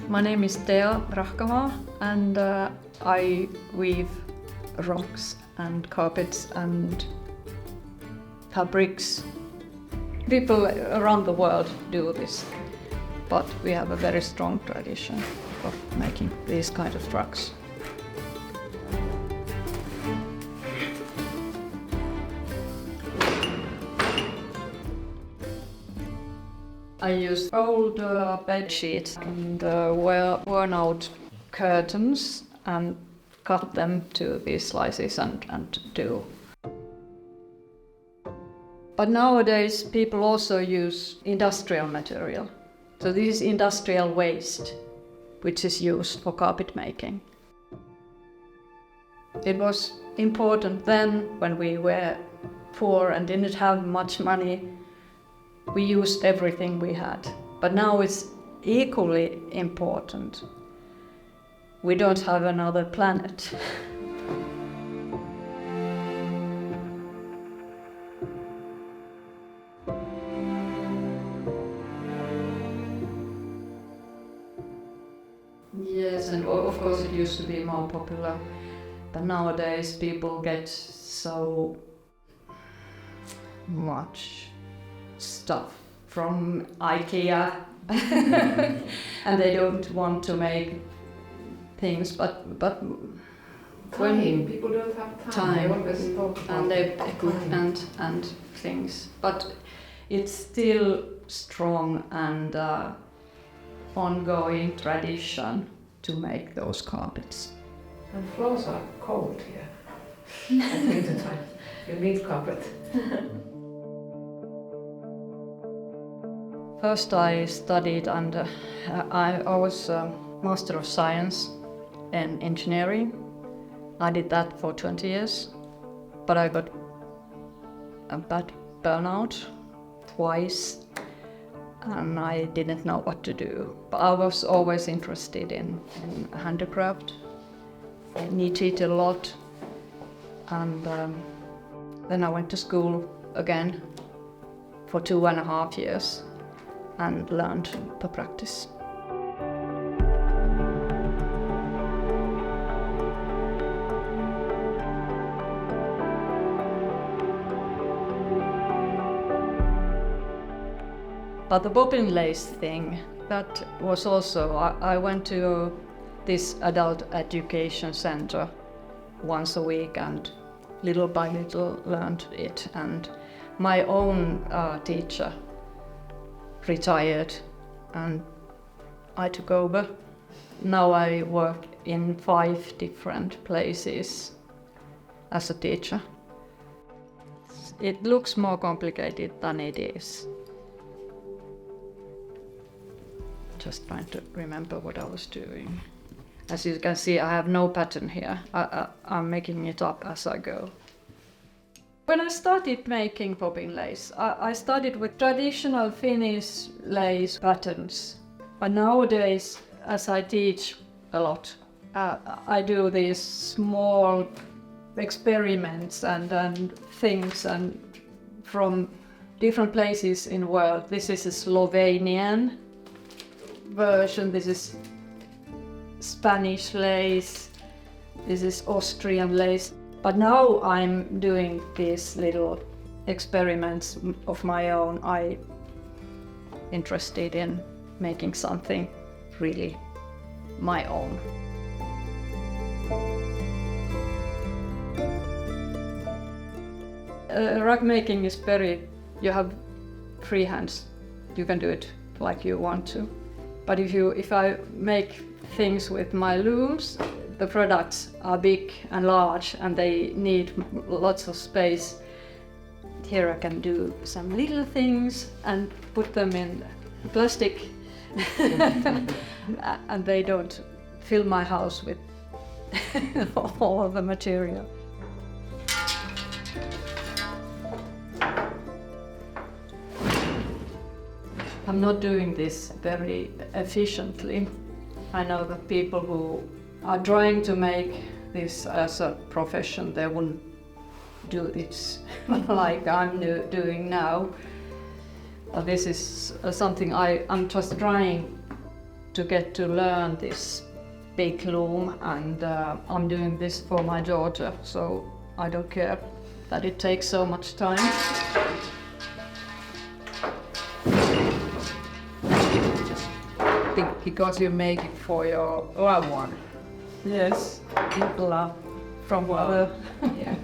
My name is Tea Rahkamaa and I weave rugs and carpets and fabrics. People around the world do this, but we have a very strong tradition of making these kind of rugs. I use old bed sheets and worn out curtains and cut them to these slices and do. But nowadays people also use industrial material. So this is industrial waste, which is used for carpet making. It was important then when we were poor and didn't have much money. We used everything we had, but now it's equally important. We don't have another planet. Yes, and of course it used to be more popular, but nowadays people get so much stuff from IKEA and they don't want to make things, but when people don't have time, and they equipment and things, but it's still strong and ongoing tradition to make those carpets. And floors are cold here at winter time. You need carpet. First I studied and I was a Master of Science in Engineering. I did that for 20 years, but I got a bad burnout twice and I didn't know what to do. But I was always interested in handicraft. I knitted a lot and then I went to school again for 2.5 years. And learned the practice. But the bobbin lace thing, that was also, I went to this adult education center once a week and little by little learned it. And my own teacher retired and I took over. Now I work in 5 different places as a teacher. It looks more complicated than it is. Just trying to remember what I was doing. As you can see, I have no pattern here. I'm making it up as I go. When I started making bobbin lace, I started with traditional Finnish lace patterns. But nowadays, as I teach a lot, I do these small experiments and things and from different places in the world. This is a Slovenian version, this is Spanish lace, this is Austrian lace. But now I'm doing these little experiments of my own. I'm interested in making something really my own. Rug making is you have free hands. You can do it like you want to. But if I make things with my looms, the products are big and large and they need lots of space. Here I can do some little things and put them in plastic and they don't fill my house with all of the material. I'm not doing this very efficiently. I know that people who are trying to make this as a profession, they wouldn't do it like I'm doing now. This is something I'm just trying to get to learn this big loom, and I'm doing this for my daughter, so I don't care that it takes so much time. Because you make it for your loved one. Yes, people are from other. Yeah.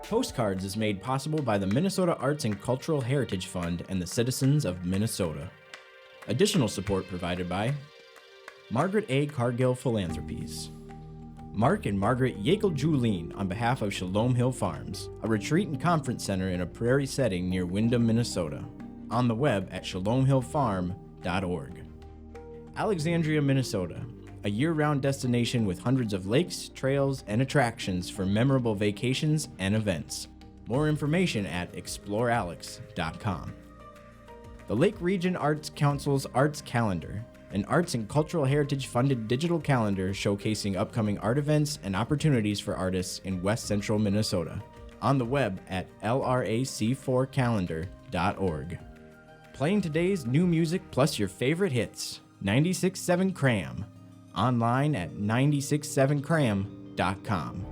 Postcards is made possible by the Minnesota Arts and Cultural Heritage Fund and the citizens of Minnesota. Additional support provided by Margaret A. Cargill Philanthropies, Mark and Margaret Yakel-Julien on behalf of Shalom Hill Farms, a retreat and conference center in a prairie setting near Windham, Minnesota. On the web at shalomhillfarm.org. Alexandria, Minnesota, a year-round destination with hundreds of lakes, trails, and attractions for memorable vacations and events. More information at explorealex.com. The Lake Region Arts Council's Arts Calendar, an arts and cultural heritage-funded digital calendar showcasing upcoming art events and opportunities for artists in West Central Minnesota. On the web at lrac4calendar.org. Playing today's new music plus your favorite hits. 96.7 Cram. Online at 967cram.com.